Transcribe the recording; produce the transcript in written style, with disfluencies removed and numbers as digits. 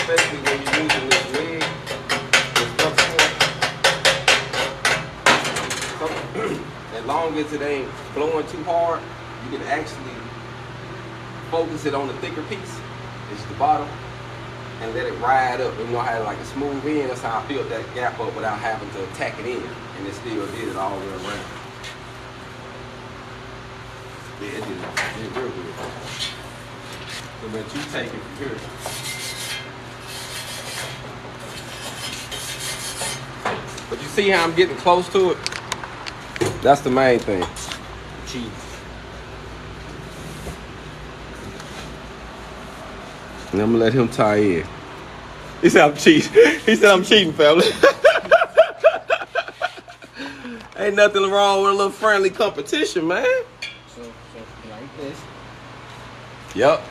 especially when you're using this rig, this Flux core. As long as it ain't blowing too hard, you can actually focus it on the thicker piece, it's the bottom, and let it ride up. You know how like a smooth end, that's how I filled that gap up without having to attack it in, and it still did it all the way around. Yeah, it did real good. So let you take it from here. But you see how I'm getting close to it? That's the main thing. Cheese. And I'm gonna let him tie in. He said I'm cheating. He said I'm cheating, family. Ain't nothing wrong with a little friendly competition, man. So like this. Yep.